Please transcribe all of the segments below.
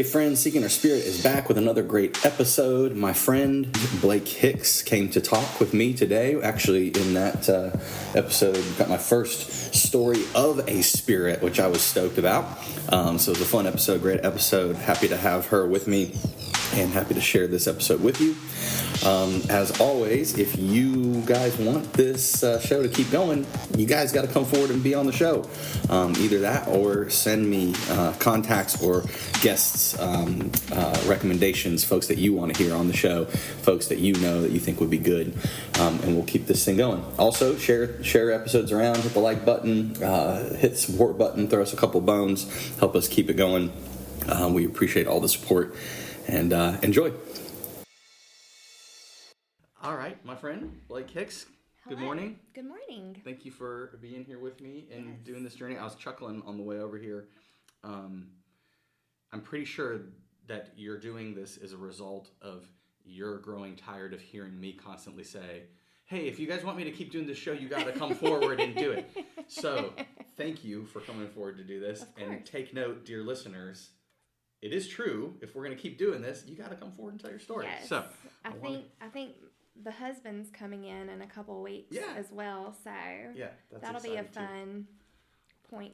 Hey friends, Seeking Our Spirit is back with another great episode. My friend Blake Hicks came to talk with me today. Actually, in that episode, got my first story of a spirit, which I was stoked about. So it was a fun episode, great episode. Happy to have her with me and happy to share this episode with you. As always, if you guys want this show to keep going, you guys got to come forward and be on the show. Either that or send me contacts or guests, recommendations, folks that you want to hear on the show, folks that you know that you think would be good, and we'll keep this thing going. Also, share episodes around, hit the like button, hit the support button, throw us a couple bones, help us keep it going. We appreciate all the support, and enjoy. All right, my friend, Blake Hicks, Hello. Good morning. Good morning. Thank you for being here with me and doing this journey. I was chuckling on the way over here. I'm pretty sure that you're doing this as a result of you're growing tired of hearing me constantly say, hey, if you guys want me to keep doing this show, you got to come forward and do it. So thank you for coming forward to do this. And take note, dear listeners, it is true. If we're going to keep doing this, you got to come forward and tell your story. Yes. So I think the husband's coming in a couple of weeks as well. So that'll be a fun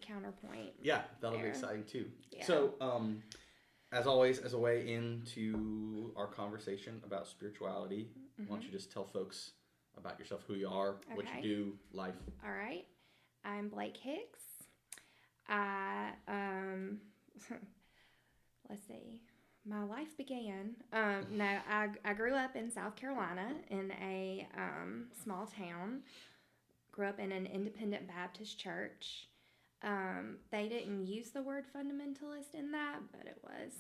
counterpoint. Yeah, that'll be exciting too. Yeah. So, as always, as a way into our conversation about spirituality, why don't you just tell folks about yourself, who you are, what you do, life. All right. I'm Blake Hicks. Let's see. My life began. I grew up in South Carolina in a small town. Grew up in an independent Baptist church. They didn't use the word fundamentalist in that, but it was.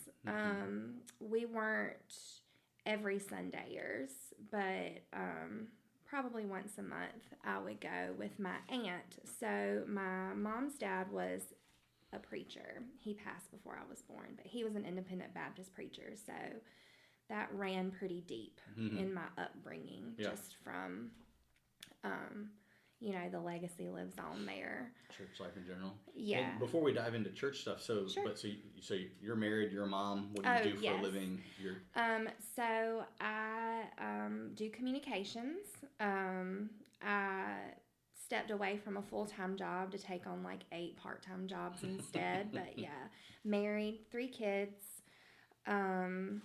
We weren't every Sundayers, but probably once a month I would go with my aunt. So my mom's dad was a preacher. He passed before I was born, but he was an independent Baptist preacher, so that ran pretty deep in my upbringing, just from the legacy lives on there. Church life in general. Yeah. And before we dive into church stuff, so you're married, you're a mom. What do you do for a living? So I do communications. I stepped away from a full-time job to take on like 8 part-time jobs instead. But married, 3 kids. And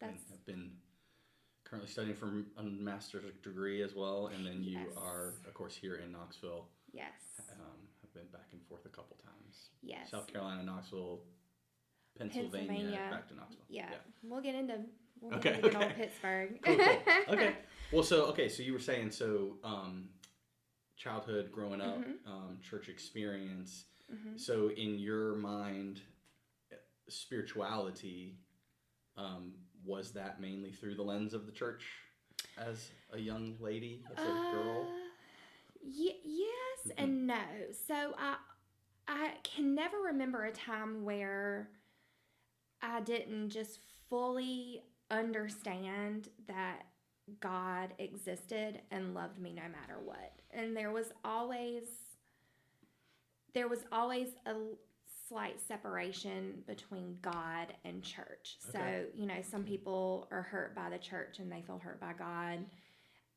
I've been currently studying for a master's degree as well, and then you are, of course, here in Knoxville. Yes. I've been back and forth a couple times. Yes. South Carolina, Knoxville, Pennsylvania, back to Knoxville. Yeah. We'll get into old Pittsburgh. Cool. Okay. Well, so you were saying, childhood, growing up, church experience. So in your mind, spirituality, was that mainly through the lens of the church as a young lady, as a girl? Yes and no. So I can never remember a time where I didn't just fully understand that God existed and loved me no matter what. And there was always a slight separation between God and church. Okay. So, some people are hurt by the church and they feel hurt by God.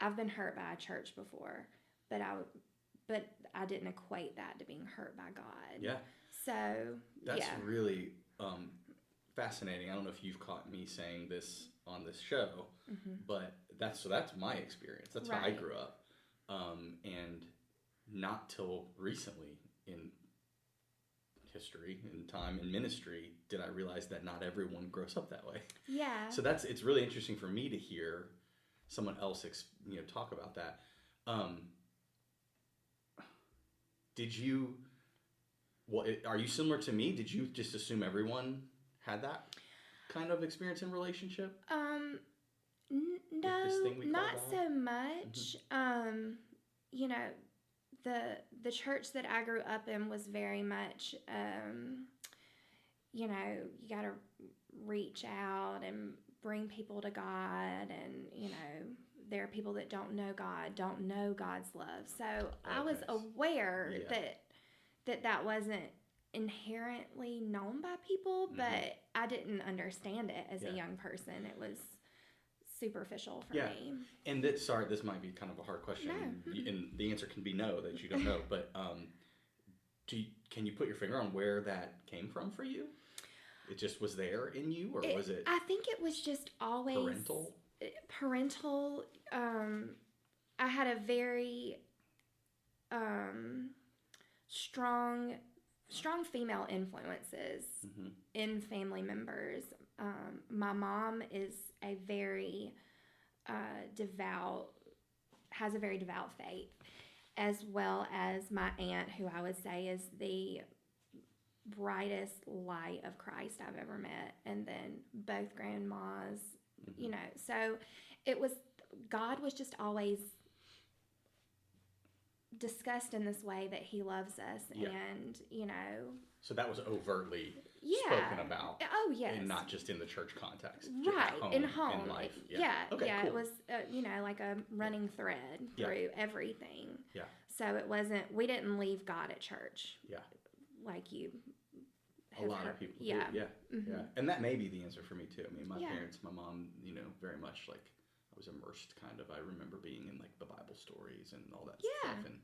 I've been hurt by a church before, but I didn't equate that to being hurt by God. Yeah. So, that's really fascinating. I don't know if you've caught me saying this on this show, but that's my experience. That's how I grew up. And not till recently in history, in time, in ministry, did I realize that not everyone grows up that way. Yeah. So it's really interesting for me to hear someone else talk about that. Are you similar to me? Did you just assume everyone had that kind of experience in relationship? No, not so much. The church that I grew up in was very much, you got to reach out and bring people to God, and, there are people that don't know God, don't know God's love. So I was aware that wasn't inherently known by people, but I didn't understand it as a young person. It was superficial for me. And sorry, this might be kind of a hard question, and the answer can be no, that you don't know. But can you put your finger on where that came from for you? It just was there in you, or was it? I think it was just always parental. I had a very strong female influences in family members. My mom is a very devout, has a very devout faith, as well as my aunt, who I would say is the brightest light of Christ I've ever met, and then both grandmas, you know. So it was, God was just always discussed in this way that he loves us, and, you know. So that was overtly spoken about. Oh, yes. And not just in the church context. Right, in home. In life. Okay, cool. It was, you know, like a running thread through everything. Yeah. So it wasn't, we didn't leave God at church. Yeah. Like you a lot of people do. Yeah. And that may be the answer for me too. I mean, my parents, my mom, you know, very much like I was immersed kind of. I remember being in like the Bible stories and all that stuff. And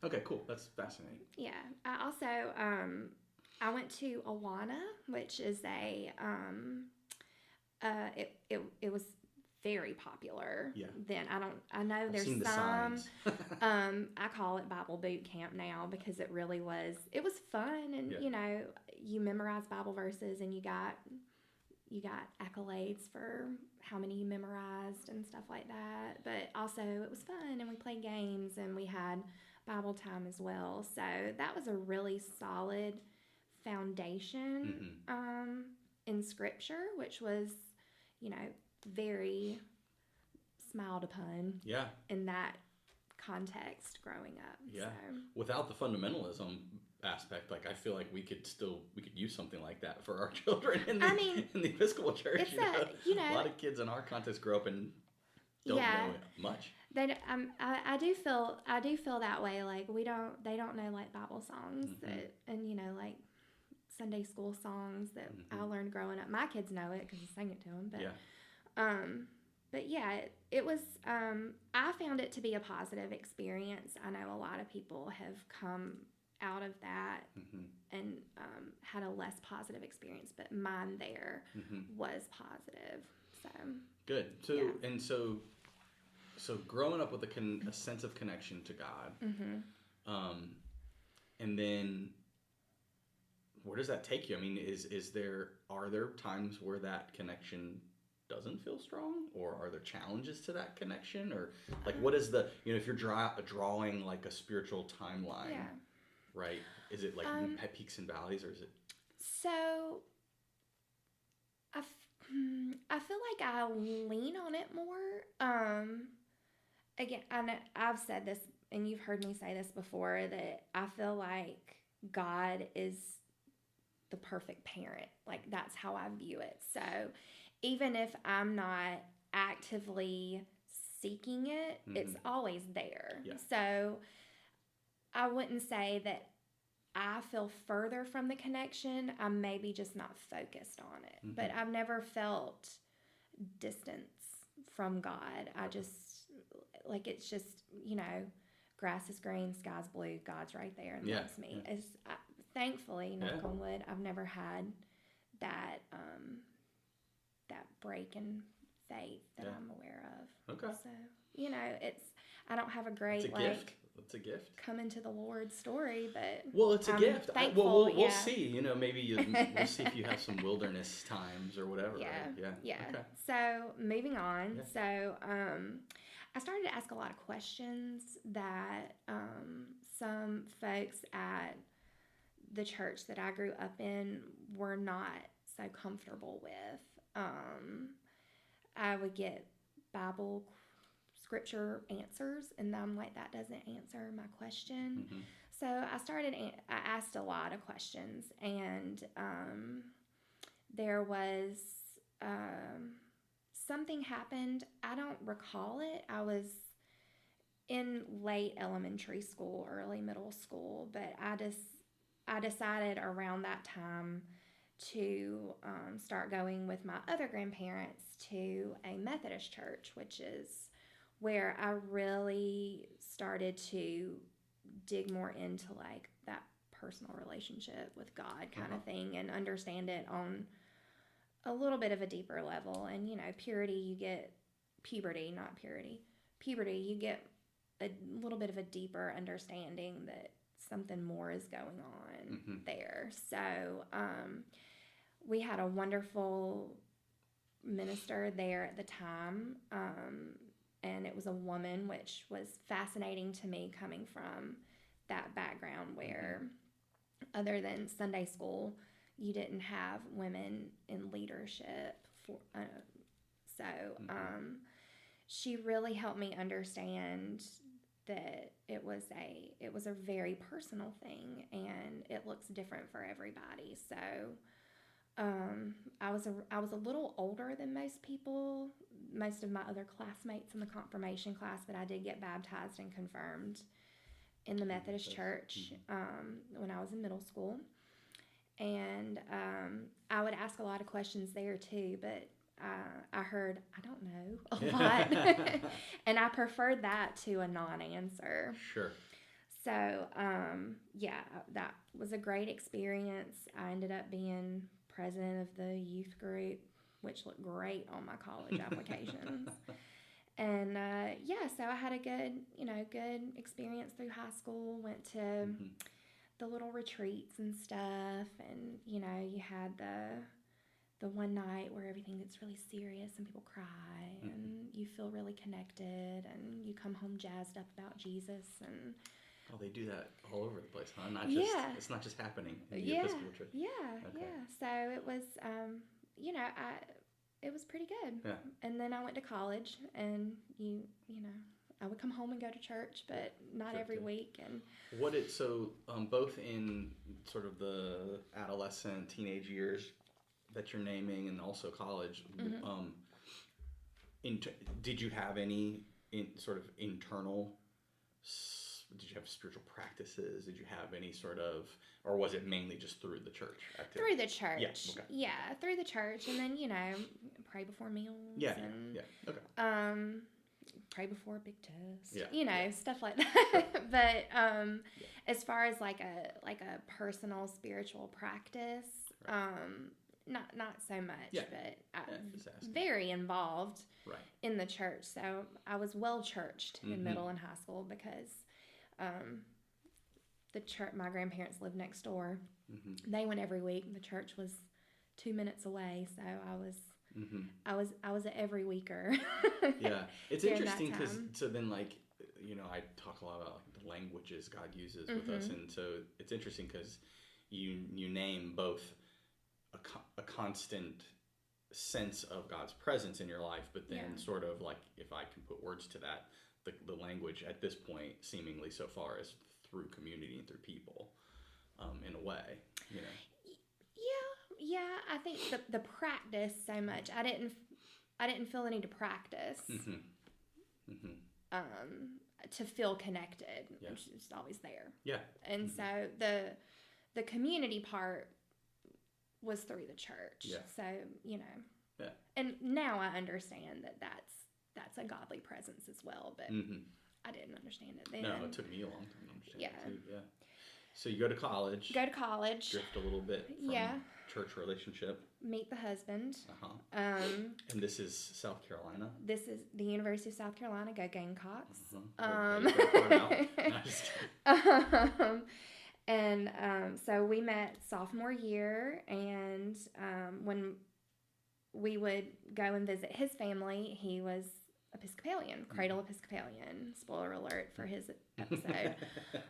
okay, cool. That's fascinating. Yeah. I also I went to Awana, which is a it was very popular then. I know there's seen some the signs. I call it Bible boot camp now, because it was fun, and you know, you memorize Bible verses, and you got accolades for how many you memorized and stuff like that. But also it was fun, and we played games, and we had Bible time as well. So that was a really solid foundation in Scripture, which was, you know, very smiled upon in that context growing up. So. Without the fundamentalism aspect, like I feel like we could use something like that for our children in the Episcopal Church. It's a lot of kids in our context grow up and don't know much. I do feel that way. Like they don't know like Bible songs and you know, like Sunday school songs that I learned growing up. My kids know it because I sang it to them. But it was. I found it to be a positive experience. I know a lot of people have come out of that and had a less positive experience, but mine there was positive. So good. So growing up with a sense of connection to God, and then where does that take you? I mean, are there times where that connection doesn't feel strong, or are there challenges to that connection, or like what is the, you know, if you're drawing like a spiritual timeline, right? Is it like peaks and valleys, or is it? So I feel like I lean on it more. Again, I've said this, and you've heard me say this before, that I feel like God is the perfect parent. Like that's how I view it. So even if I'm not actively seeking it, it's always there. Yeah. So I wouldn't say that I feel further from the connection. I'm maybe just not focused on it. But I've never felt distance from God. I just, like, it's just, you know, grass is green, sky's blue, God's right there and loves me. Yeah. Thankfully, knock on wood, I've never had that that break in faith that I'm aware of. Okay. So, you know, I don't have a great, it's a gift. It's a gift. Come into the Lord story, but well, it's a gift. Thankful, we'll see. You know, maybe we'll see if you have some wilderness times or whatever. Yeah. Right? Yeah. Okay. So moving on. Yeah. So I started to ask a lot of questions that some folks at the church that I grew up in were not so comfortable with. I would get Bible scripture answers, and I'm like, that doesn't answer my question. So I asked a lot of questions, and there was something happened. I don't recall it. I was in late elementary school, early middle school, but I decided around that time to start going with my other grandparents to a Methodist church, which is where I really started to dig more into like that personal relationship with God kind of thing, and understand it on a little bit of a deeper level. And puberty, you get puberty, you get a little bit of a deeper understanding that something more is going on there. So we had a wonderful minister there at the time, and it was a woman, which was fascinating to me coming from that background where other than Sunday school, you didn't have women in leadership. She really helped me understand that it was a very personal thing, and it looks different for everybody. So I was a little older than most people, most of my other classmates in the confirmation class, but I did get baptized and confirmed in the Methodist church when I was in middle school. And I would ask a lot of questions there too, but I heard I don't know a lot, and I preferred that to a non-answer. Sure. So that was a great experience. I ended up being president of the youth group, which looked great on my college applications. And so I had a good experience through high school. Went to the little retreats and stuff, and you had the one night where everything gets really serious and people cry and you feel really connected, and you come home jazzed up about Jesus. And they do that all over the place, huh? It's not just happening in the Episcopal Church. So it was it was pretty good. Yeah. And then I went to college, and I would come home and go to church, but not every week. And both in sort of the adolescent, teenage years that you're naming, and also college, did you have any sort of internal? Did you have spiritual practices? Did you have any sort of, or was it mainly just through the church activity? Through the church. Yeah, okay. Yeah, through the church. And then, pray before meals. Yeah, and, okay. Pray before a big test. Yeah, stuff like that. But as far as like a personal spiritual practice, not so much, but very involved in the church. So I was well churched in middle and high school because the church, my grandparents lived next door. They went every week. The church was 2 minutes away, so I was an every weeker. Yeah, it's interesting because I talk a lot about the languages God uses with us, and so it's interesting because you name both a constant sense of God's presence in your life, but then sort of like, if I can put words to that, the language at this point seemingly so far is through community and through people, in a way, Yeah, I think the practice so much. I didn't feel the need to practice to feel connected, which is always there. Yeah. And so the community part was through the church. Yeah. So, Yeah. And now I understand that that's a godly presence as well, but I didn't understand it then. No, it took me a long time to understand it too. Yeah. So you go to college. Drift a little bit from church relationship. Meet the husband. And this is South Carolina? This is the University of South Carolina. Go Gamecocks. And so we met sophomore year, and when we would go and visit his family, he was Episcopalian, cradle Episcopalian. Spoiler alert for his episode.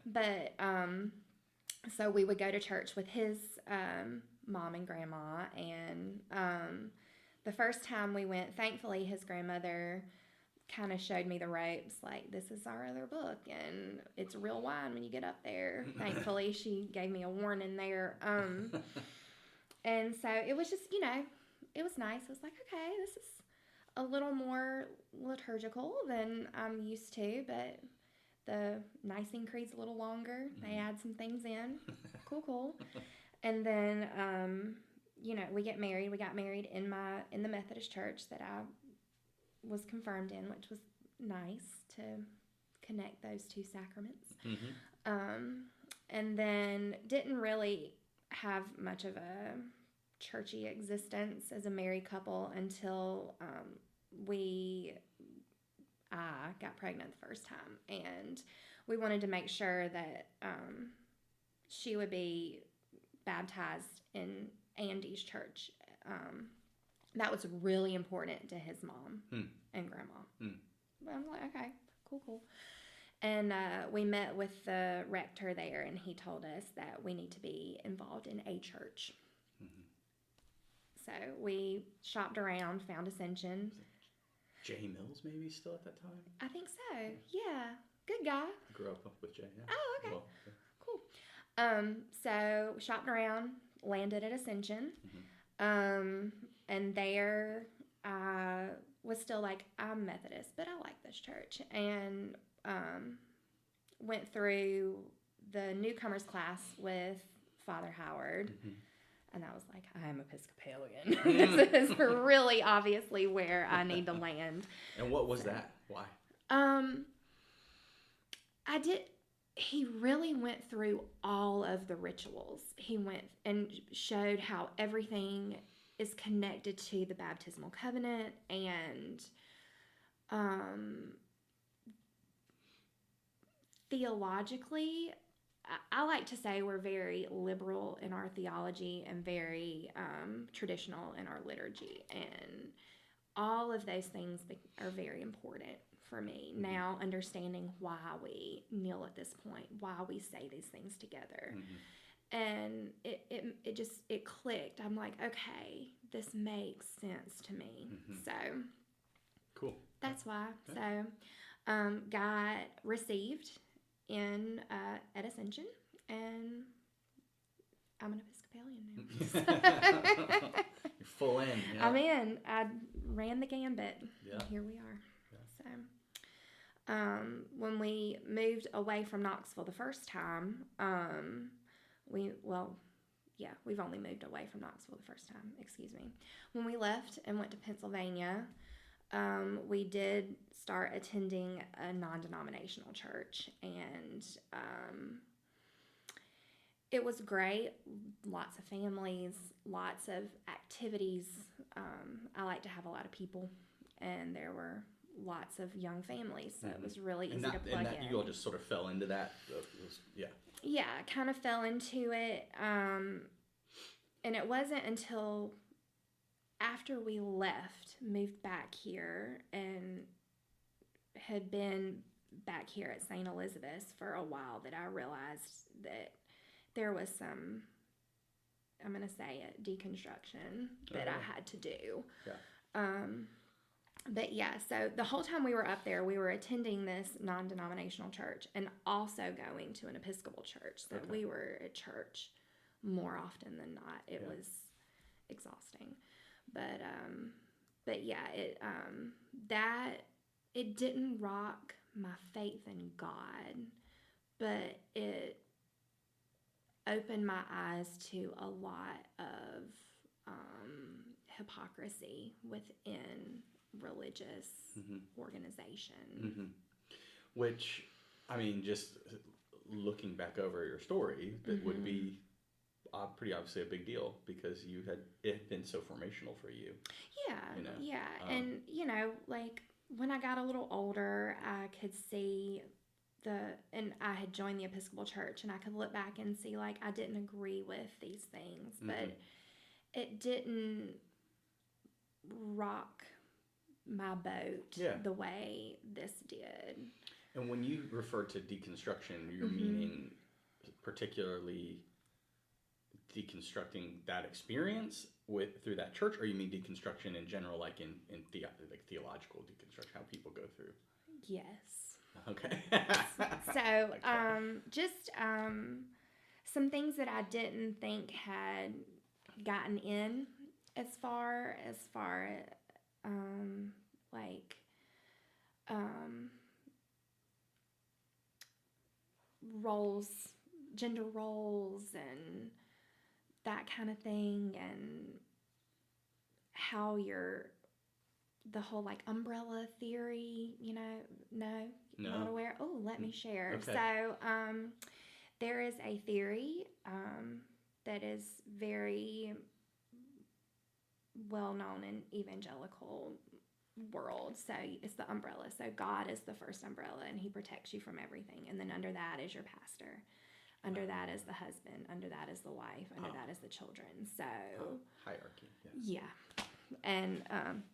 But so we would go to church with his mom and grandma, and the first time we went, thankfully his grandmother kind of showed me the ropes, like, this is our other book, and it's real wine when you get up there. Thankfully, she gave me a warning there. And so it was just, it was nice. I was like, okay, this is a little more liturgical than I'm used to, but the Nicene Creed's a little longer. They add some things in. Cool. And then, we get married. We got married in the Methodist church that I was confirmed in, which was nice to connect those two sacraments. And then didn't really have much of a churchy existence as a married couple until I got pregnant the first time, and we wanted to make sure that she would be baptized in Andy's church. That was really important to his mom and grandma. I'm like, okay, cool. And we met with the rector there, and he told us that we need to be involved in a church. So we shopped around, found Ascension. Jay Mills maybe still at that time? I think so. Yeah. Good guy. Grew up with Jay. Yeah. Oh, okay. Well, yeah. Cool. So shopped around, landed at Ascension. And there I was still like, I'm Methodist, but I like this church. And went through the newcomers class with Father Howard. And I was like, I'm Episcopalian. This is really obviously where I need to land. And what was that? Why? He really went through all of the rituals. He went and showed how everything is connected to the baptismal covenant, and theologically, I like to say we're very liberal in our theology and very traditional in our liturgy. And all of those things are very important for me. Now, understanding why we kneel at this point, why we say these things together. And it clicked. I'm like, okay, this makes sense to me. So cool. That's why. Okay. So got received at Ascension, and I'm an Episcopalian now. You're full in. Yeah. I'm in. I ran the gambit. Yeah. And here we are. Yeah. So when we moved away from Knoxville the first time, we've only moved away from Knoxville the first time, excuse me. When we left and went to Pennsylvania, we did start attending a non-denominational church, and it was great. Lots of families, lots of activities. I like to have a lot of people, and there were lots of young families, so it was really easy to plug in. You all just sort of fell into that? Yeah, I kind of fell into it, and it wasn't until after we left, moved back here, and had been back here at St. Elizabeth's for a while, that I realized that there was some, I'm going to say it, deconstruction that I had to do. Yeah. But yeah, so the whole time we were up there, we were attending this non-denominational church and also going to an Episcopal church. So we were at church more often than not. It was exhausting. But yeah, it didn't rock my faith in God, but it opened my eyes to a lot of hypocrisy within religious organization. Which, I mean, just looking back over your story, that would be pretty obviously a big deal, because it had been so formational for you. And like when I got a little older, I could see and I had joined the Episcopal Church, and I could look back and see, like, I didn't agree with these things, but it didn't rock my boat the way this did. And when you refer to deconstruction, you're meaning particularly deconstructing that experience through that church, or you mean deconstruction in general, like in theological deconstruction, how people go through? Yes. Okay. So, just some things that I didn't think had gotten in as far roles, gender roles, and that kind of thing, and how the whole like umbrella theory, no, not aware. Oh, let me share. Okay. So, there is a theory that is very well known in evangelical world. So it's the umbrella. So God is the first umbrella, and He protects you from everything. And then under that is your pastor. Under that is the husband. Under that is the wife. Under that is the children. So hierarchy. Yeah. And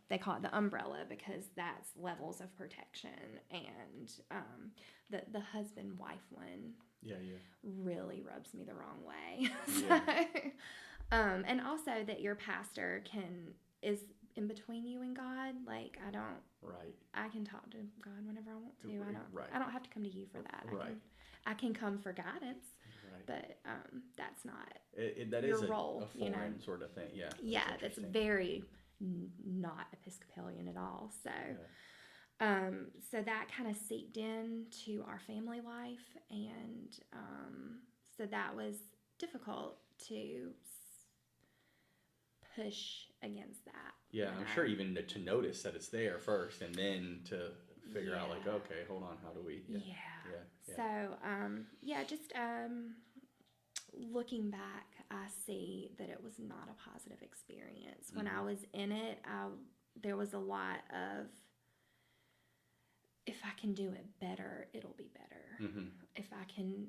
they call it the umbrella because that's levels of protection. And the husband-wife one really rubs me the wrong way. And also that your pastor is in between you and God. Like, I can talk to God whenever I want to. I don't have to come to you for that. I can come for guidance. But that's not that your is role, a foreign sort of thing. Yeah. Yeah, that's very not Episcopalian at all. So, so that kind of seeped into our family life, and so that was difficult to push against that. Yeah, I'm sure even to notice that it's there first, and then to figure out like, okay, hold on, how do we? Yeah. So, just looking back, I see that it was not a positive experience. When I was in it, there was a lot of, if I can do it better, it'll be better. If I can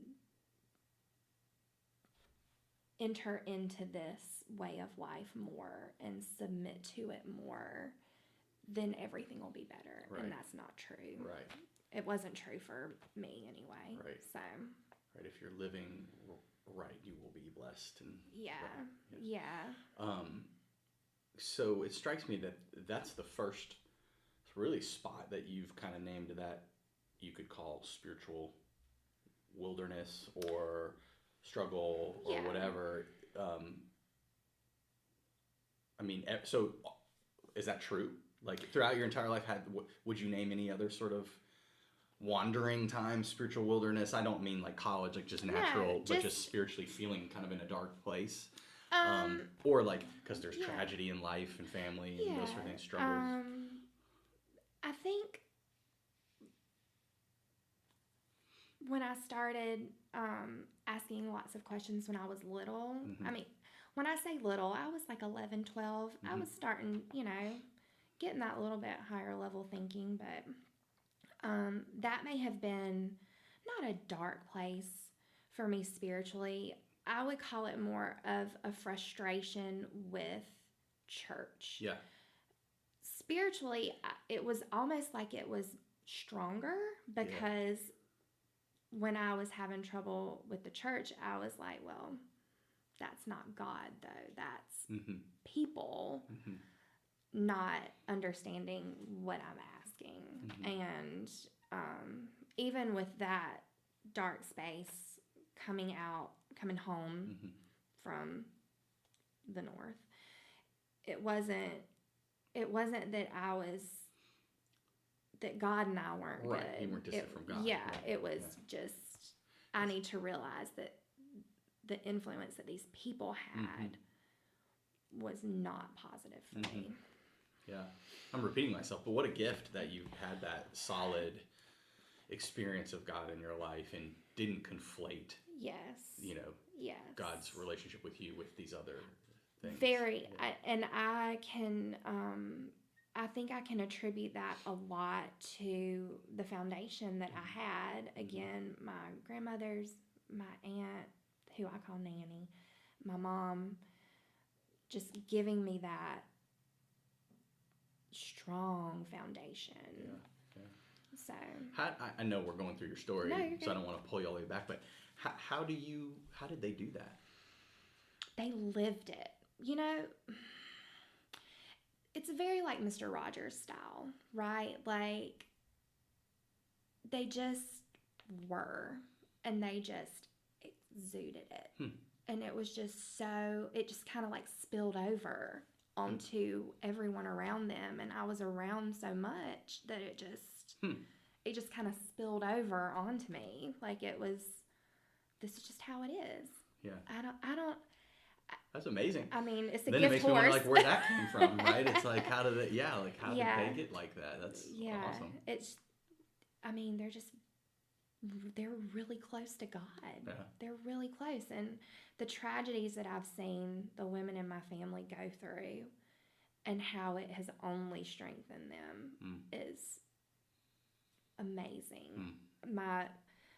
enter into this way of life more and submit to it more, then everything will be better. Right. And that's not true. Right. It wasn't true for me anyway. Right. So. Right. If you're living right, you will be blessed. And yeah. Right. Yeah. So it strikes me that that's the first really spot that you've kind of named that you could call spiritual wilderness or struggle or whatever. I mean, so is that true? Like throughout your entire life, would you name any other sort of wandering time, spiritual wilderness? I don't mean like college, like just natural, but just spiritually feeling kind of in a dark place. Or like because there's tragedy in life and family and those sort of things, struggles. I think when I started asking lots of questions when I was little, I mean, when I say little, I was like 11, 12. I was starting, getting that little bit higher level thinking, but that may have been not a dark place for me spiritually. I would call it more of a frustration with church. Yeah. Spiritually, it was almost like it was stronger because when I was having trouble with the church, I was like, well, that's not God, though. That's people not understanding what I'm asking. And even with that dark space, coming home from the north, it wasn't that God and I weren't right. good. You weren't distant from God. Yeah, it was just, I need to realize that the influence that these people had was not positive for me. Yeah. I'm repeating myself, but what a gift that you had that solid experience of God in your life and didn't conflate, God's relationship with you with these other things. Very. I think I can attribute that a lot to the foundation that I had. Again, my grandmother's, my aunt, who I call Nanny, my mom, just giving me that strong foundation. Yeah. So I know we're going through your story, so I don't want to pull you all the way back, but how did they do that? They lived it. It's very like Mr. Rogers style, right? Like they just were, and they just exuded it. And it was just it just kind of like spilled over onto everyone around them. And I was around so much that it just kind of spilled over onto me. Like it was this is just how it is. Yeah. I don't. That's amazing. I mean, it's a then gift it makes me horse. wonder, like, where that came from, right? It's like, how did they get like that? That's awesome. I mean, they're really close to God. Yeah. They're really close. And the tragedies that I've seen the women in my family go through and how it has only strengthened them is amazing. My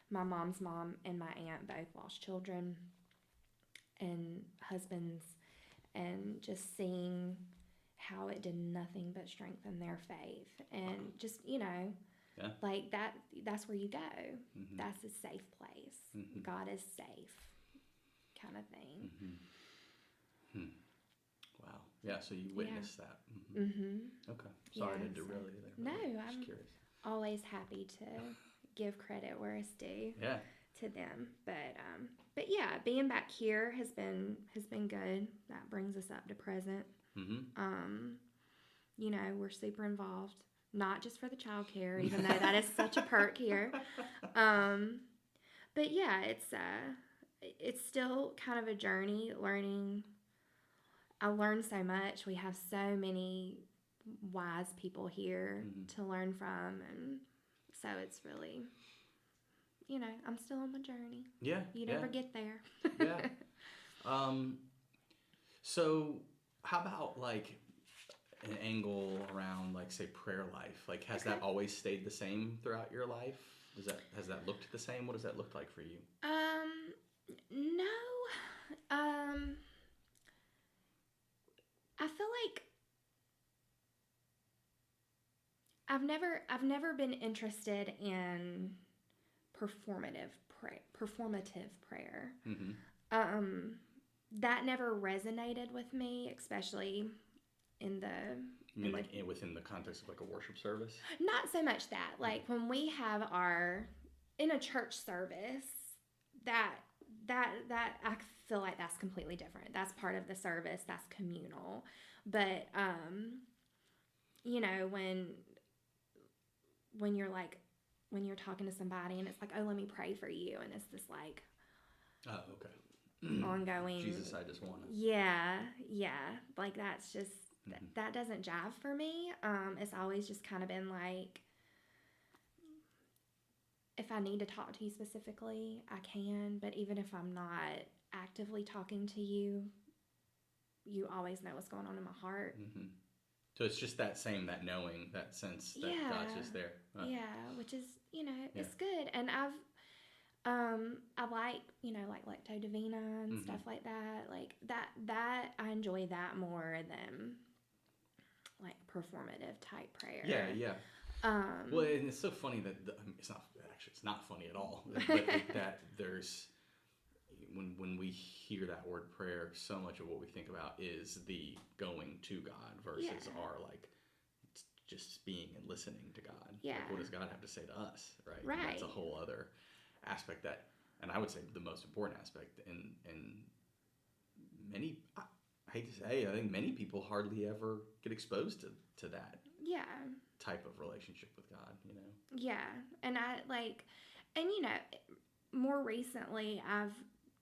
mom's mom and my aunt both lost children and husbands, and just seeing how it did nothing but strengthen their faith. And just, like that's where you go. That's a safe place. God is safe, kind of thing. Wow. Yeah, so you witnessed that. Okay. Sorry to derail you there. No, I'm just curious. Always happy to give credit where it's due. Yeah. To them, but yeah, being back here has been good. That brings us up to present. We're super involved, not just for the child care, even though that is such a perk here. But yeah, it's still kind of a journey learning. I learned so much. We have so many wise people here to learn from, and so it's really. I'm still on my journey. Yeah. You never get there. Yeah. So how about like an angle around, like, say, prayer life? Like, has that always stayed the same throughout your life? Has that looked the same? What does that look like for you? No. I feel like I've never been interested in performative prayer. That never resonated with me, especially in the within the context of like a worship service? Not so much that. Like when we have in a church service, that I feel like that's completely different. That's part of the service. That's communal. But when you're like, when you're talking to somebody and it's like, oh, let me pray for you. And it's this like, oh, okay. Ongoing. Jesus, I just want to. Yeah. Like that's just, that doesn't jive for me. It's always just kind of been like, if I need to talk to you specifically, I can. But even if I'm not actively talking to you, you always know what's going on in my heart. So it's just that knowing, that sense that God's just there. Yeah, which is, it's good. And I like, like Lecto Divina and stuff like that. Like that I enjoy that more than like performative type prayer. Yeah. Well, and it's so funny that it's not funny at all. But that there's when we hear that word prayer, so much of what we think about is the going to God versus our like just being and listening to God. Yeah. Like, what does God have to say to us, right? Right. And that's a whole other aspect and I would say the most important aspect. And many, I hate to say, I think many people hardly ever get exposed to that. Yeah. Type of relationship with God, Yeah, and more recently I've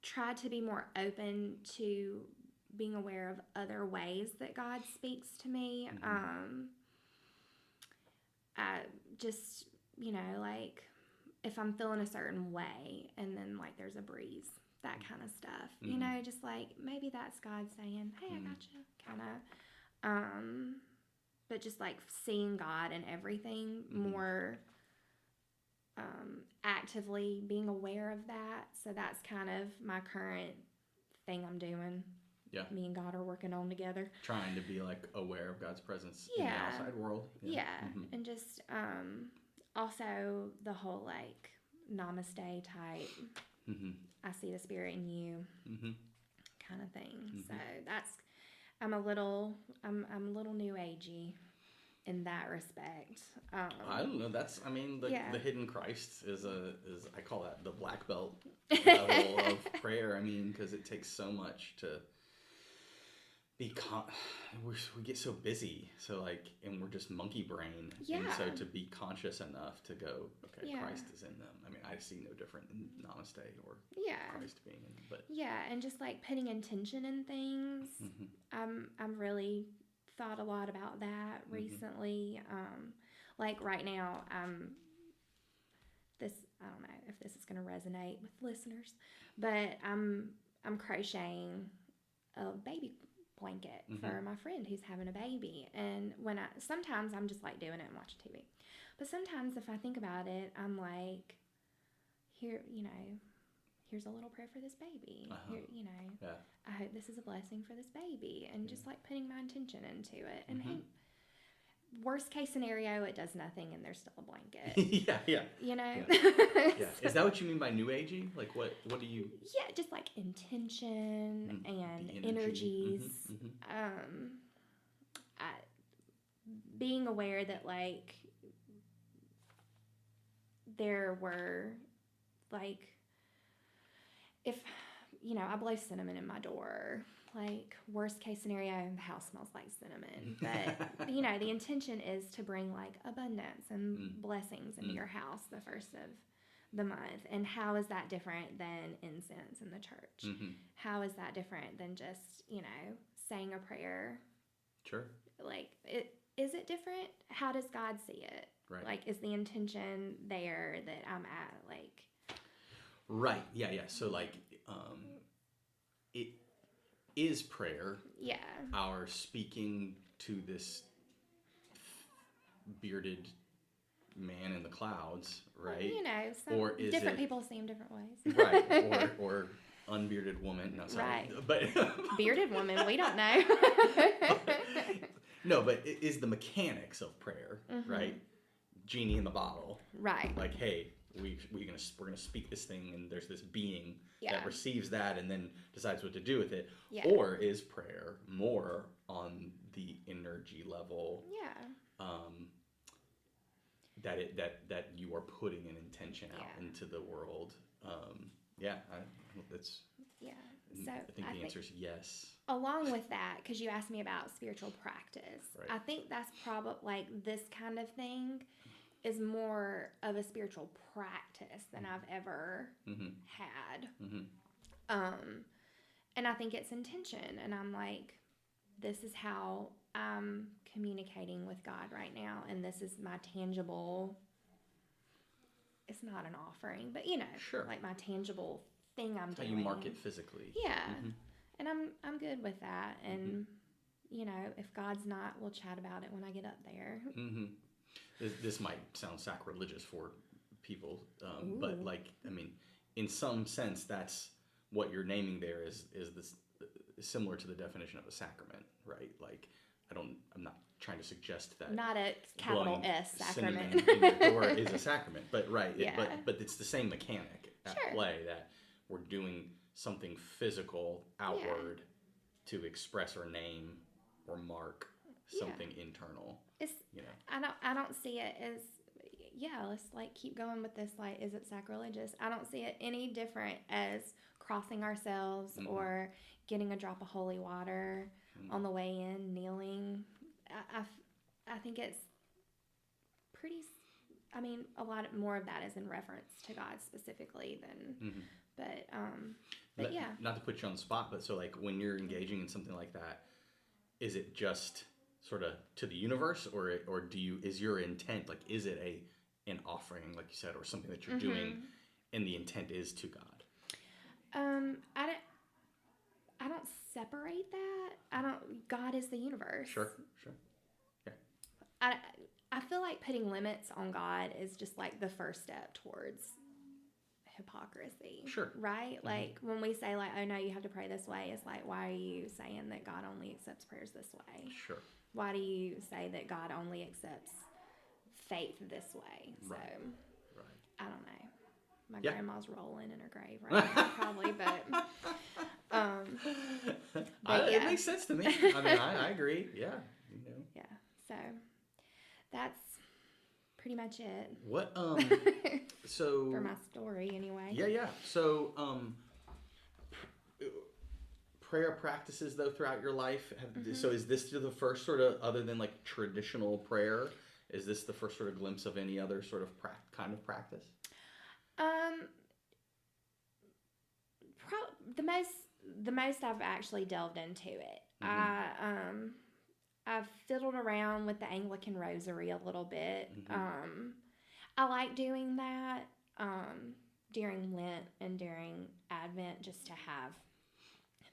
tried to be more open to being aware of other ways that God speaks to me. I just, like if I'm feeling a certain way and then like there's a breeze, that kind of stuff, just like maybe that's God saying, hey, I got you, kind of. But just like seeing God in everything more actively, being aware of that. So that's kind of my current thing I'm doing. Yeah. Me and God are working on together. Trying to be like aware of God's presence in the outside world. Yeah. And just also the whole like namaste type. I see the Spirit in you kind of thing. So that's, I'm a little new agey in that respect. I don't know. That's, the hidden Christ is I call that the black belt level of prayer. Because it takes so much to we get so busy, so like, and we're just monkey brain, and so to be conscious enough to go, okay, Christ is in them. I mean, I see no different in Namaste or Christ being in them, but and just like putting intention in things. I'm really thought a lot about that recently. Like right now, I don't know if this is going to resonate with listeners, but I'm crocheting a baby blanket for my friend who's having a baby, and sometimes I'm just like doing it and watching TV, but sometimes if I think about it, I'm like, here's a little prayer for this baby. Here, I hope this is a blessing for this baby, and just like putting my intention into it. And hey, worst case scenario, it does nothing, and there's still a blanket. Is that what you mean by new agey? Like what do you? Yeah, just like intention and energies. Being aware that like there were like, if I blow cinnamon in my door, like worst case scenario, the house smells like cinnamon, but the intention is to bring like abundance and blessings into your house the first of the month. And how is that different than incense in the church? How is that different than just saying a prayer? Sure. Like, is it different? How does God see it? Right. Like, is the intention there that I'm at? Like, right. Yeah. So like, it is prayer. Yeah. Our speaking to this bearded man in the clouds, right? Or is different people see him different ways. Right. Or unbearded woman. No, sorry. Right. But bearded woman, we don't know. No, but it is the mechanics of prayer, right? Genie in the bottle. Right. Like, hey, we're gonna speak this thing, and there's this being that receives that and then decides what to do with it. Yeah. Or is prayer more on the energy level? Yeah. That you are putting an intention out into the world. So I think the answer is yes. Along with that, because you asked me about spiritual practice, right. I think that's probably like this kind of thing is more of a spiritual practice than I've ever had. And I think it's intention, and I'm like, this is how I'm communicating with God right now, and this is my tangible, it's not an offering, but sure. like my tangible thing I'm doing. How you mark it physically. Yeah. And I'm good with that, and if God's not, we'll chat about it when I get up there. This might sound sacrilegious for people, but like, I mean, in some sense, that's what you're naming there is this similar to the definition of a sacrament, right? Like, I'm not trying to suggest that not a capital S sacrament in your door is a sacrament, but right, but it's the same mechanic at play, that we're doing something physical outward to express or name or mark something internal. It's I don't see it as let's like keep going with this, like, is it sacrilegious? I don't see it any different as crossing ourselves or getting a drop of holy water on the way in, kneeling. I think it's pretty, I mean, a lot more of that is in reference to God specifically than but yeah. Not to put you on the spot, but so like when you're engaging in something like that, is it just sort of to the universe, or is your intent, like, is it an offering, like you said, or something that you're doing and the intent is to God? I don't separate that. God is the universe. Sure. Yeah. I feel like putting limits on God is just like the first step towards hypocrisy. Sure. Right? Like when we say like, oh no, you have to pray this way, it's like, why are you saying that God only accepts prayers this way? Sure. Why do you say that God only accepts faith this way? So I don't know. My grandma's rolling in her grave right now, probably, but it makes sense to me. I mean, I agree. Yeah. Yeah. So that's pretty much it. What? So for my story, anyway. Yeah. So, prayer practices though throughout your life? So is this the first sort of, other than like traditional prayer, is this the first sort of glimpse of any other sort of kind of practice? The most I've actually delved into it. I've fiddled around with the Anglican Rosary a little bit. I like doing that during Lent and during Advent, just to have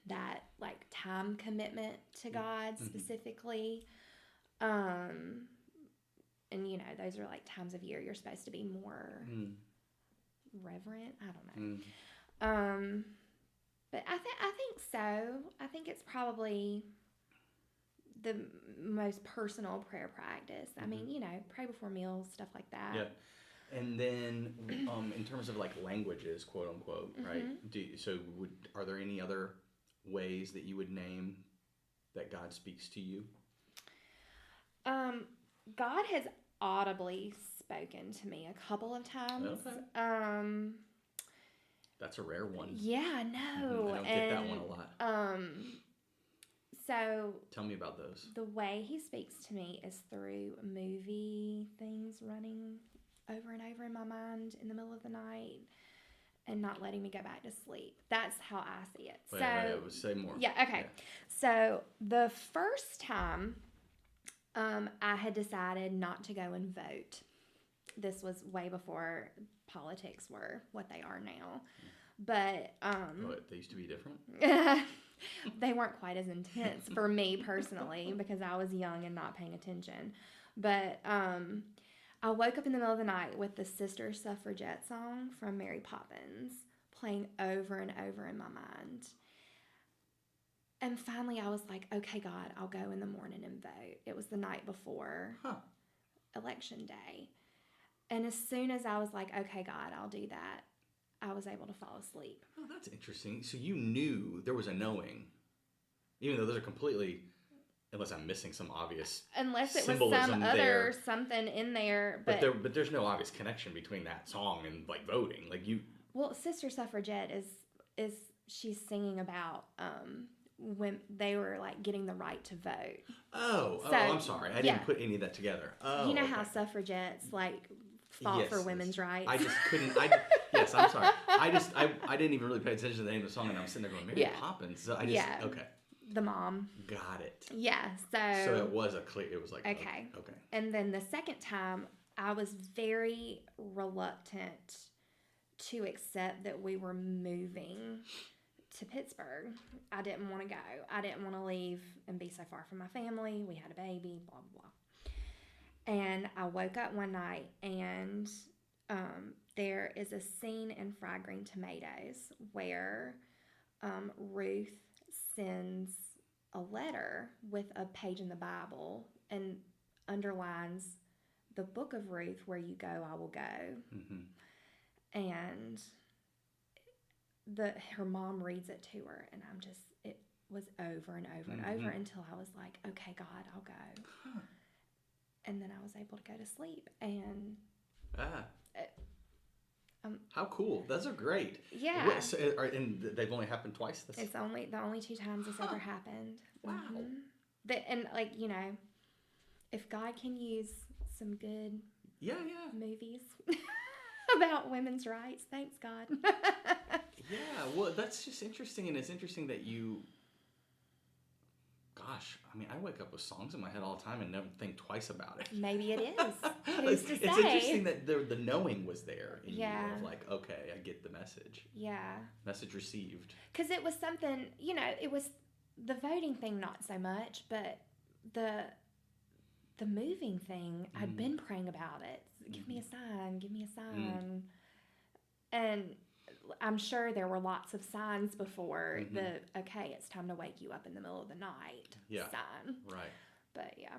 that like time commitment to God specifically. And you know, those are like times of year you're supposed to be more reverent. I don't know. But I think so. I think it's probably the most personal prayer practice. I mean, you know, pray before meals, stuff like that. Yeah. And then in terms of like languages, quote unquote, right? Are there any other ways that you would name that God speaks to you? God has audibly spoken to me a couple of times. Okay. That's a rare one. Yeah, I know. I don't get that one a lot. So tell me about those. The way he speaks to me is through movie things running over and over in my mind in the middle of the night and not letting me go back to sleep. That's how I see it. Wait, say more. Yeah, okay. Yeah. So the first time I had decided not to go and vote. This was way before politics were what they are now. But they used to be different? They weren't quite as intense for me personally because I was young and not paying attention. But I woke up in the middle of the night with the Sister Suffragette song from Mary Poppins playing over and over in my mind. And finally I was like, okay, God, I'll go in the morning and vote. It was the night before Election Day. And as soon as I was like, okay, God, I'll do that, I was able to fall asleep. Oh, that's interesting. So you knew there was a knowing, even though those are completely, unless I'm missing some obvious unless it was some other something in there. But there's no obvious connection between that song and like voting. Like you. Well, Sister Suffragette is she's singing about when they were like getting the right to vote. So, I'm sorry, I didn't put any of that together. You know how suffragettes like fought for women's rights. I just couldn't. Yes, I'm sorry. I didn't even really pay attention to the name of the song, and I'm sitting there going, Mary Poppins. So okay. The mom. Got it. Yeah. So it was it was like okay. Okay. And then the second time, I was very reluctant to accept that we were moving to Pittsburgh. I didn't want to go. I didn't want to leave and be so far from my family. We had a baby, blah, blah, blah. And I woke up one night and there is a scene in Fried Green Tomatoes where Ruth sends a letter with a page in the Bible and underlines the book of Ruth, where you go, I will go. And her mom reads it to her, and it was over and over and over until I was like, okay, God, I'll go. And then I was able to go to sleep. And how cool! Those are great. Yeah. And they've only happened twice. It's the only two times it's ever happened. Wow. And like, you know, if God can use some good movies about women's rights, thanks God. Yeah, well, that's just interesting, and it's interesting that you. Gosh, I mean, I wake up with songs in my head all the time and never think twice about it. Maybe it is. Who's to say? It's interesting that the knowing was there in you of like, okay, I get the message. Yeah. Message received. Because it was something, you know, it was the voting thing, not so much, but the moving thing, I'd been praying about it. Give me a sign, give me a sign. And I'm sure there were lots of signs before okay, it's time to wake you up in the middle of the night sign. Right. But yeah.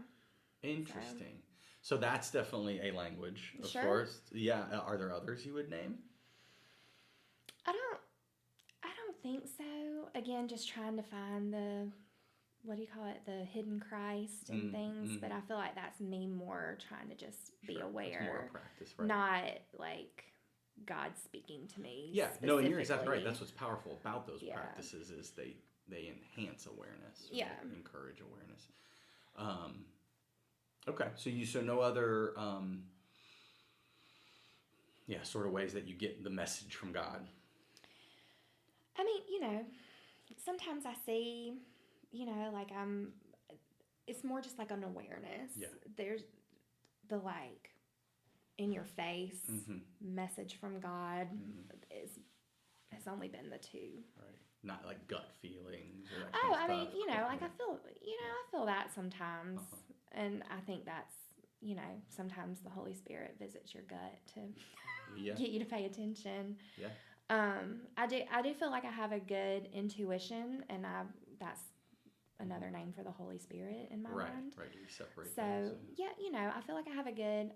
Interesting. So that's definitely a language, of course. Yeah. Are there others you would name? I don't think so. Again, just trying to find the hidden Christ and things. But I feel like that's me more trying to just be aware. It's more practice, right? Not like God speaking to me. Yeah, no, and you're exactly right. That's what's powerful about those practices is they enhance awareness. Yeah. Encourage awareness. Okay. So no other, sort of ways that you get the message from God. I mean, sometimes I see, like it's more just like an awareness. Yeah. There's the like in your face message from God has only been the two. Right. Not like gut feelings or that Oh, kind of I mean, stuff. like I feel that sometimes. And I think that's, sometimes the Holy Spirit visits your gut to get you to pay attention. Yeah. I do feel like I have a good intuition, and that's another name for the Holy Spirit in my mind. Right. You separate So those, yeah, I feel like I have a good.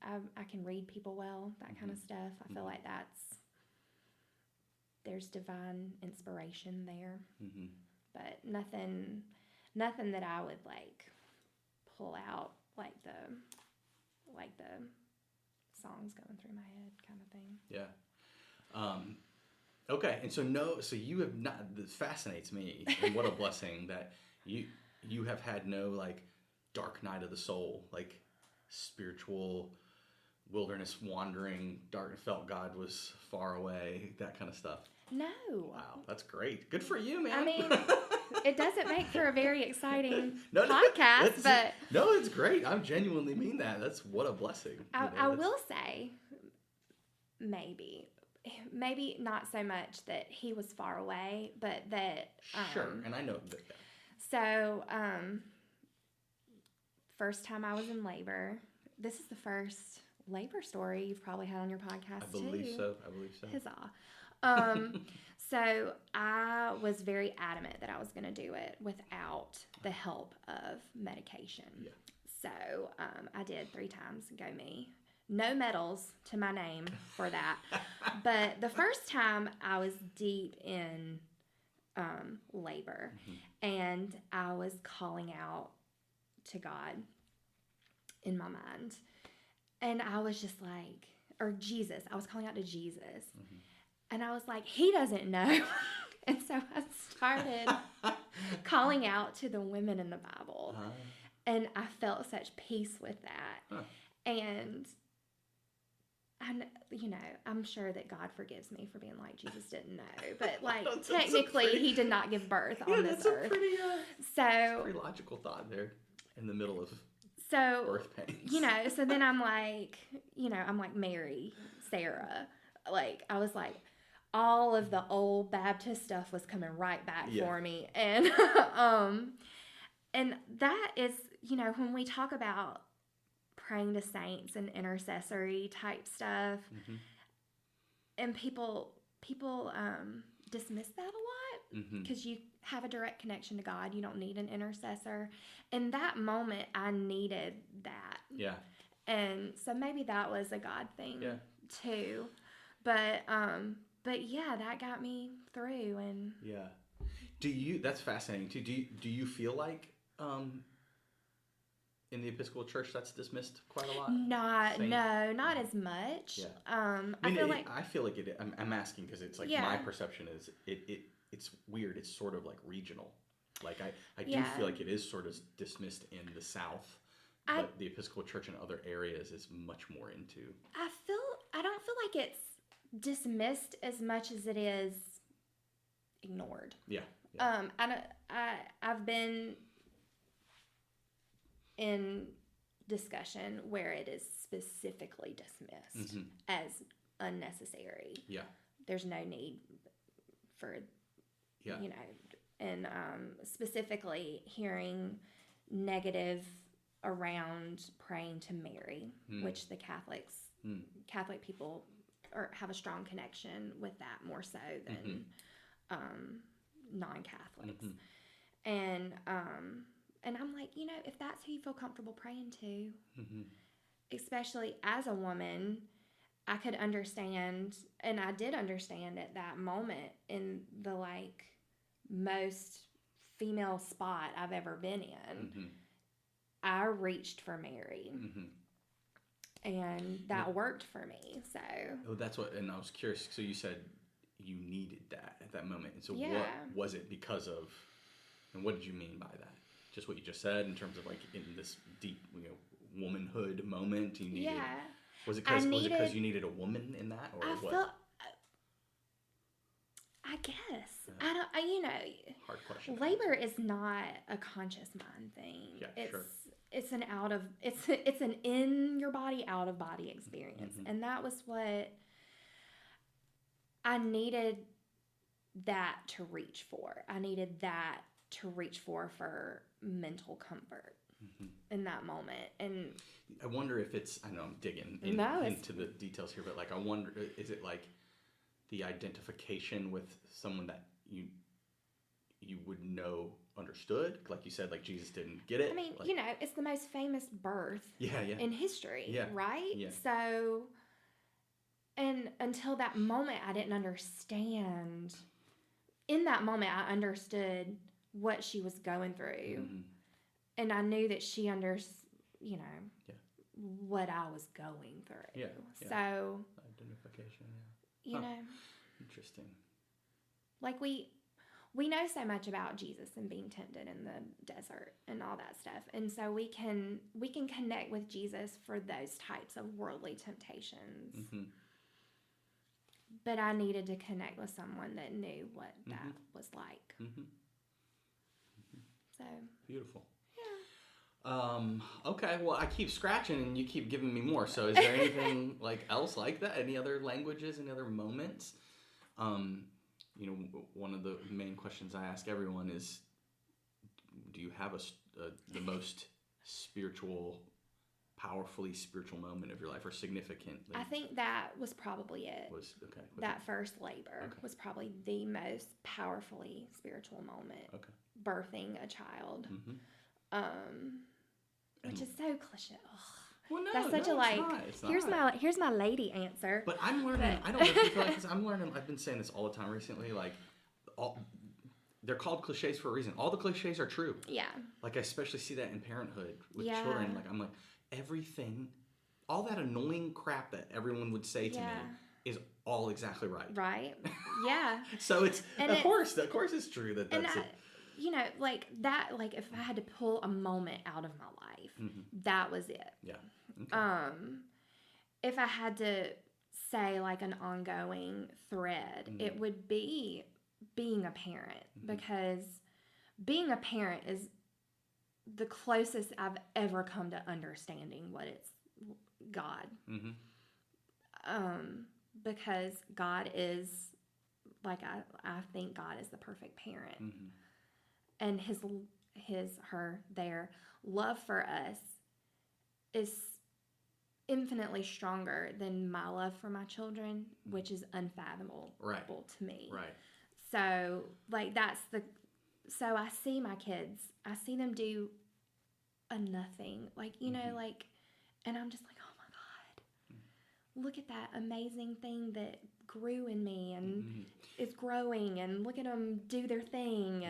I can read people well, that kind of stuff. I feel like there's divine inspiration there, but nothing that I would like pull out like the songs going through my head kind of thing. Yeah. Okay, and so you have not. This fascinates me, and what a blessing that you have had no like dark night of the soul, like spiritual wilderness wandering, felt God was far away, that kind of stuff. No. Wow, that's great. Good for you, man. I mean, it doesn't make for a very exciting podcast, but no, it's great. I genuinely mean that. That's what a blessing. I will say, maybe not so much that he was far away, but that sure, and I know that. So, first time I was in labor. This is the first labor story you've probably had on your podcast. I believe so. Huzzah. So I was very adamant that I was going to do it without the help of medication. Yeah. So I did 3 times. Go me. No medals to my name for that. But the first time I was deep in labor, and I was calling out to God in my mind. And I was just like, or Jesus, I was calling out to Jesus. And I was like, he doesn't know. And so I started calling out to the women in the Bible. And I felt such peace with that. And I'm sure that God forgives me for being like, Jesus didn't know. But like, technically, he did not give birth on this earth. That's a pretty logical thought there in the middle of birth pains. So then I'm like, I'm like Mary, Sarah. Like, I was like, all of the old Baptist stuff was coming right back for me. And, and that is, when we talk about praying to saints and intercessory type stuff, and people dismiss that a lot because you have a direct connection to God. You don't need an intercessor. In that moment, I needed that. Yeah. And so maybe that was a God thing too. But yeah, that got me through. And that's fascinating too. Do you feel like in the Episcopal Church that's dismissed quite a lot? Not as much. Yeah. I feel like it. I'm asking because it's like my perception is it's weird. It's sort of like regional. Like I do feel like it is sort of dismissed in the South, but the Episcopal Church in other areas is much more into. I don't feel like it's dismissed as much as it is ignored. Yeah. I've been in discussion where it is specifically dismissed as unnecessary. Yeah. There's no need for, and specifically hearing negative around praying to Mary, which the Catholic people have a strong connection with that more so than non-Catholics. And I'm like, if that's who you feel comfortable praying to, especially as a woman, I could understand, and I did understand at that moment in the like most female spot I've ever been in. I reached for Mary. And that worked for me. So that's what, and I was curious. So you said you needed that at that moment. And so Yeah. what was it because of, and what did you mean by that? Just what you just said in terms of like in this deep, womanhood moment you needed. Yeah. Was it because you needed a woman in that, or what? I guess. Yeah. Hard question. Labor is not a conscious mind thing. Yeah, sure. It's an in your body, out of body experience. Mm-hmm. And that was what I needed that to reach for. I needed that to reach for mental comfort in that moment. And I wonder if it's, I know I'm digging into the details here, but like I wonder, is it like the identification with someone that you would know understood? Like you said, like Jesus didn't get it. I mean, like, it's the most famous birth in history, right? Yeah. So, and until that moment, I didn't understand. In that moment, I understood what she was going through. Mm-hmm. And I knew that she understood, what I was going through. Yeah. So, identification, Interesting. Like we know so much about Jesus and being tempted in the desert and all that stuff. And so we can connect with Jesus for those types of worldly temptations. Mm-hmm. But I needed to connect with someone that knew what that was like. Mm-hmm. So beautiful. Yeah. Okay, well, I keep scratching and you keep giving me more. So is there anything like else like that? Any other languages, any other moments? One of the main questions I ask everyone is, do you have the most powerfully spiritual moment of your life, or significant? I think that was probably it. That first labor was probably the most powerfully spiritual moment. Okay. Birthing a child. Which is so cliche. Ugh. Well, no, that's such here's my lady answer. But I'm learning. I don't know if you feel like this. I'm learning. I've been saying this all the time recently. Like, they're called cliches for a reason. All the cliches are true. Yeah. Like I especially see that in parenthood with children. Like I'm like everything, all that annoying crap that everyone would say to me is all exactly right. Right. Yeah. So it's of course it's true that that's it. Like that. Like if I had to pull a moment out of my life, that was it. Yeah. Okay. If I had to say like an ongoing thread, it would be being a parent, because being a parent is the closest I've ever come to understanding what it's God. Because God is, like, I think God is the perfect parent. And their love for us is infinitely stronger than my love for my children, which is unfathomable to me. Right. So, like, so I see my kids, I see them do a nothing, like, like, and I'm just like, oh my God, look at that amazing thing that grew in me and is growing, and look at them do their thing,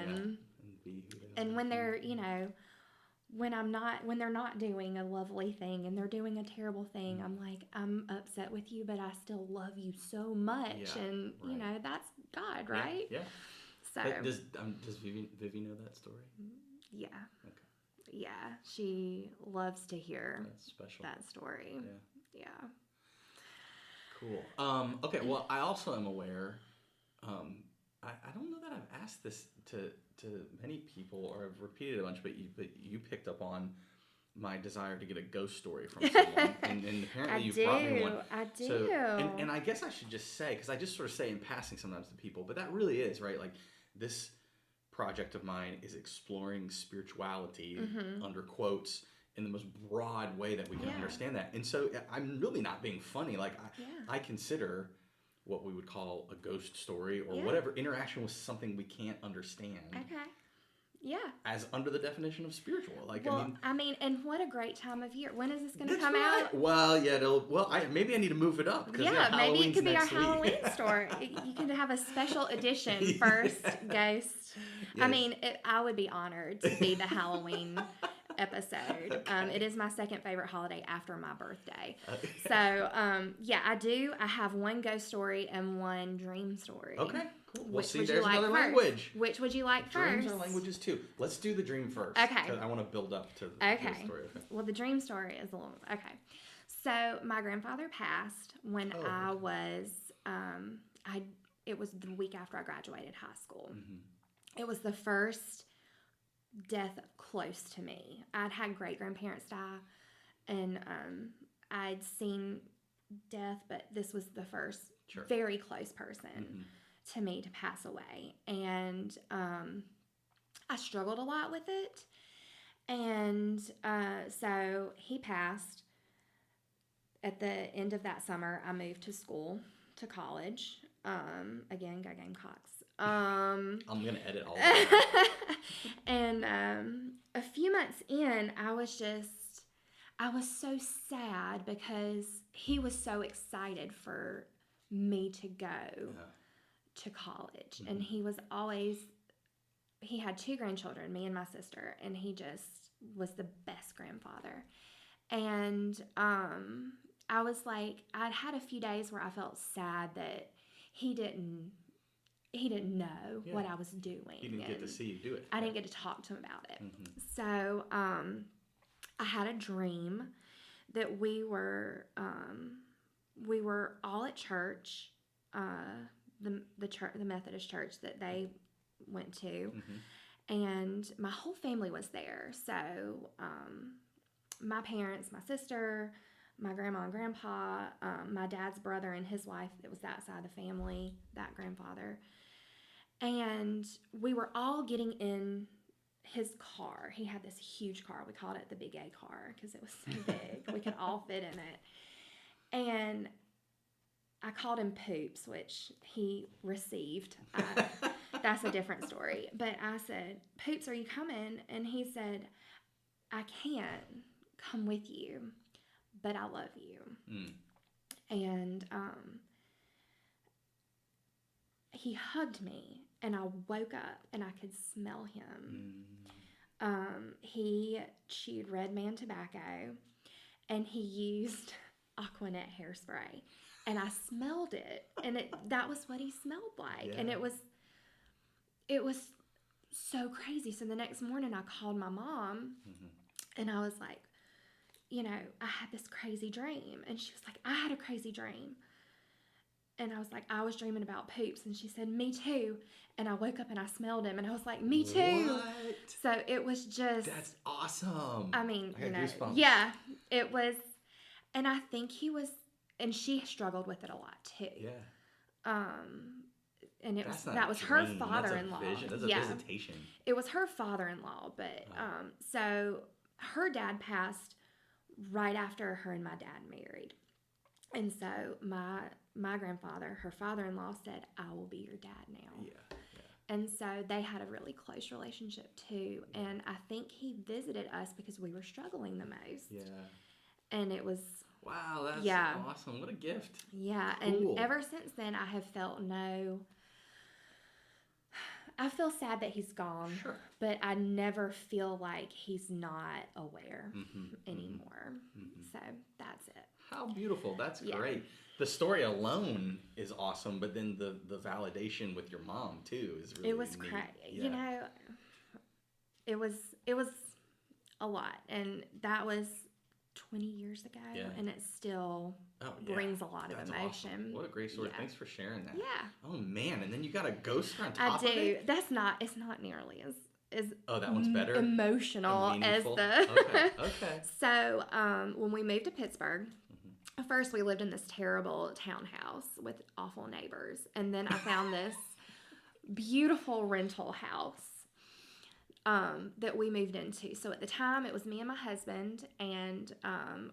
and when they're, when they're not doing a lovely thing and they're doing a terrible thing, I'm like, I'm upset with you, but I still love you so much. And, that's God, right? Yeah. So does Vivi know that story? Yeah. Okay. Yeah. She loves to hear That's special. that story. Yeah. Cool. Okay. Well, I also am aware, I don't know that I've asked this to many people, or I've repeated a bunch, but you picked up on my desire to get a ghost story from someone, and apparently you've brought me one. I do. So, and I guess I should just say, because I just sort of say in passing sometimes to people, but that really is, right? Like, this project of mine is exploring spirituality, under quotes, in the most broad way that we can understand that. And so I'm really not being funny. Like, I consider what we would call a ghost story, or whatever interaction with something we can't understand. Okay. Yeah. As under the definition of spiritual. Like, well, I mean, and what a great time of year. When is this going to come out? Well, maybe I need to move it up. Yeah, maybe it could be our Halloween story. You can have a special edition first ghost. Yes. I mean, I would be honored to be the Halloween episode. It is my second favorite holiday after my birthday. So, yeah, I do. I have one ghost story and one dream story. Okay, cool. Well, Which see, would there's you like another first? language. Which would you like Dreams first? are languages too. Let's do the dream first. Okay. 'Cause I want to build up to the story. Okay. Well, the dream story is a little... Okay. So, my grandfather passed when I was... it was the week after I graduated high school. Mm-hmm. It was the first death close to me. I'd had great-grandparents die, and I'd seen death, but this was the first very close person to me to pass away. And I struggled a lot with it. And so he passed. At the end of that summer, I moved to college. Again, go Gamecocks. I'm going to edit all of that. And a few months in, I was so sad because he was so excited for me to go to college. Mm-hmm. And he had 2 grandchildren, me and my sister, and he just was the best grandfather. And I was like, I'd had a few days where I felt sad that he didn't know what I was doing. He didn't get to see you do it. I didn't get to talk to him about it. Mm-hmm. So I had a dream that we were all at church, the Methodist church that they went to, mm-hmm. and my whole family was there. So my parents, my sister, my grandma and grandpa, my dad's brother and his wife, it was that side of the family, that grandfather. And we were all getting in his car. He had this huge car. We called it the Big A car because it was so big. We could all fit in it. And I called him Poops, which he received. That's a different story. But I said, Poops, are you coming? And he said, I can't come with you, but I love you. Mm. And he hugged me, and I woke up, and I could smell him. Mm. He chewed Red Man tobacco, and he used Aquanet hairspray, and I smelled it, and that was what he smelled like. Yeah. And it was so crazy. So the next morning, I called my mom, mm-hmm. and I was like, I had this crazy dream. And she was like, I had a crazy dream. And I was like, I was dreaming about Poops. And she said, me too. And I woke up and I smelled him. And I was like, me too. What? So it was just... That's awesome. I mean, I got goosebumps. Yeah, it was... And I think he was... And she struggled with it a lot too. Yeah. And that was her father-in-law. That's a visitation. It was her father-in-law. But so her dad passed right after her and my dad married. And so my grandfather, her father-in-law, said, I will be your dad now. Yeah. And so they had a really close relationship too. And I think he visited us because we were struggling the most. Yeah. And it was... Wow, that's awesome. What a gift. Yeah. Cool. And ever since then, I have felt I feel sad that he's gone, sure. But I never feel like he's not aware anymore. Mm-hmm. So that's it. How beautiful. That's great. The story alone is awesome, but then the validation with your mom too is really It was neat. crazy. Yeah. It was a lot, and that was 20 years ago, and it still brings a lot of emotion. Awesome. What a great story. Yeah. Thanks for sharing that. Yeah. Oh man, and then you got a ghost on top of it? I do. It's not nearly as that one's better? Emotional as the... Okay. So, when we moved to Pittsburgh, first we lived in this terrible townhouse with awful neighbors, and then I found this beautiful rental house that we moved into. So at the time, it was me and my husband, and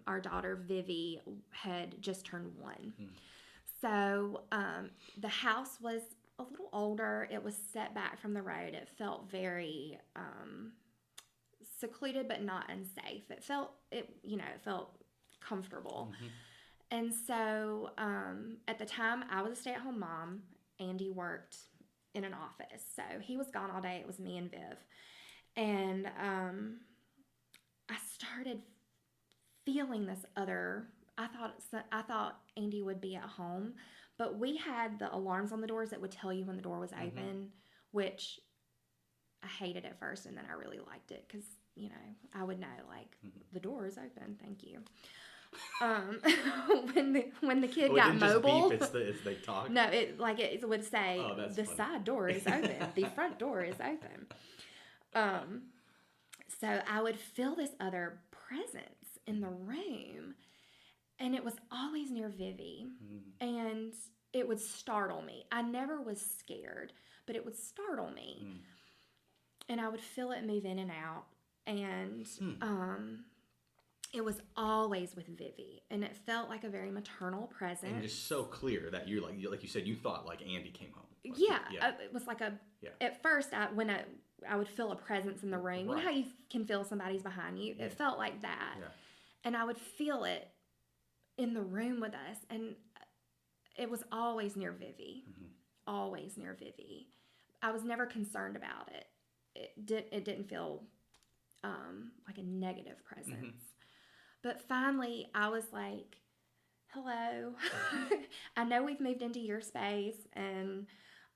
our daughter Vivi had just turned 1. Mm. So the house was a little older. It was set back from the road. It felt very secluded, but not unsafe. It felt comfortable. Mm-hmm. And so at the time, I was a stay-at-home mom. Andy worked in an office, so he was gone all day. It was me and Viv. And started feeling this other. I thought Andy would be at home, but we had the alarms on the doors that would tell you when the door was open, which I hated at first, and then I really liked it because, you know, I would know, like, the door is open, thank you. When the kid got mobile, just beep, it's they talk. No, it would say the funny. side door is open, the front door is open. So I would feel this other presence in the room, and it was always near Vivi, and it would startle me. I never was scared, but it would startle me, and I would feel it move in and out, and it was always with Vivi, and it felt like a very maternal presence. And just so clear that you're like you said, you thought like Andy came home. Like, it was like at first when I would feel a presence in the room. You know how you can feel somebody's behind you? It felt like that. Yeah. And I would feel it in the room with us, and it was always near Vivi. Always near Vivi. I was never concerned about it. It didn't feel like a negative presence. But finally, I was like, hello. I know we've moved into your space, and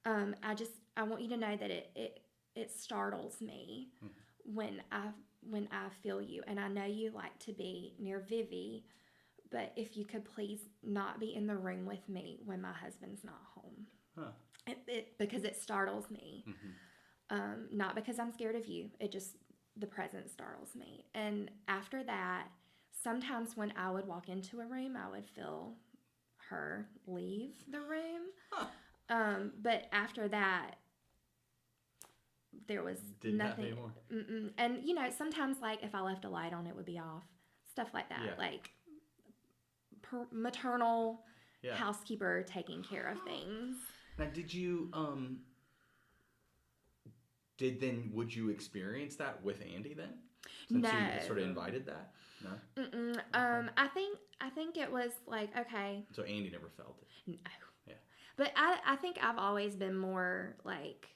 I want you to know that it startles me when I feel you, and I know you like to be near Vivi, but if you could please not be in the room with me when my husband's not home, because it startles me, not because I'm scared of you. It just, the presence startles me. And after that, sometimes when I would walk into a room, I would feel her leave the room, but after that, there was nothing. And you know, sometimes like if I left a light on, it would be off. Stuff like that, like maternal housekeeper taking care of things. Now, would you experience that with Andy then? Since you sort of invited that? No. Okay. I think it was like, okay. So Andy never felt it. No. Yeah. But I think I've always been more like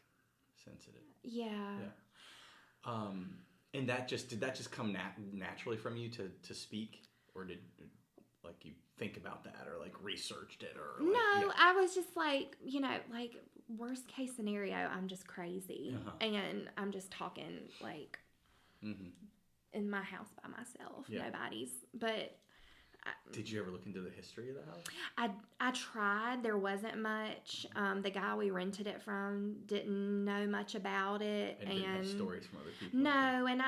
sensitive. Yeah. And did that just come naturally from you to speak, or did like you think about that or like researched it or? Like, no, I was just like, you know, like worst case scenario, I'm just crazy and I'm just talking like in my house by myself, nobody's. But did you ever look into the history of the house? I tried. There wasn't much. The guy we rented it from didn't know much about it, and didn't have stories from other people. No, and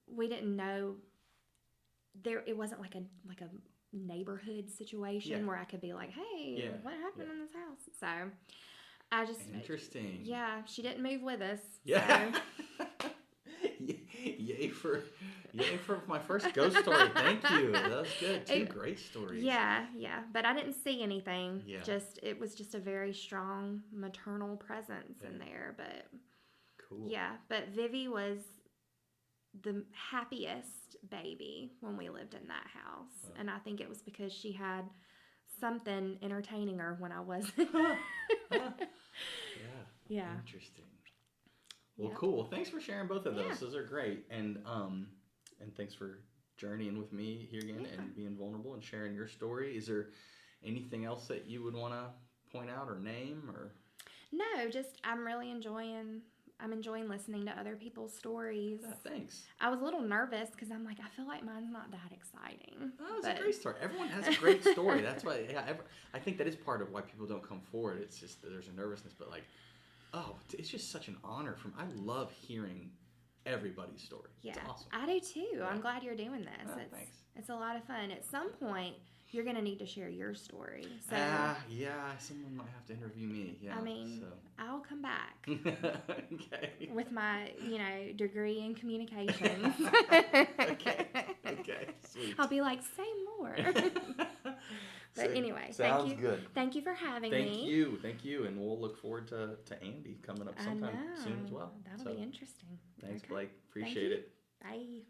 we didn't know. It wasn't like a neighborhood situation where I could be like, hey, what happened in this house? So I just interesting. Yeah, she didn't move with us. Yeah. So. Yay for my first ghost story. Thank you. That was good. Two great stories. Yeah. But I didn't see anything. Yeah. It was just a very strong maternal presence in there. But cool. Yeah. But Vivi was the happiest baby when we lived in that house. And I think it was because she had something entertaining her when I wasn't. Yeah. Interesting. Well, cool. Thanks for sharing both of those. Those are great. And thanks for journeying with me here again and being vulnerable and sharing your story. Is there anything else that you would want to point out or name or? No, just I'm enjoying listening to other people's stories. Yeah, thanks. I was a little nervous because I'm like, I feel like mine's not that exciting. Oh, it's a great story. Everyone has a great story. That's why I think that is part of why people don't come forward. It's just that there's a nervousness, but like, it's just such an honor. I love hearing everybody's story. Yeah, it's awesome. I do too. Yeah. I'm glad you're doing this. Thanks. It's a lot of fun. At some point, you're going to need to share your story. So, someone might have to interview me. Yeah, I mean, I'll come back. Okay. With my, degree in communications. Okay, sweet. I'll be like, say more. But anyway, sounds good. Thank you for having me. Thank you, and we'll look forward to Andy coming up sometime soon as well. That'll be interesting. Thanks, Blake. Appreciate it. Bye.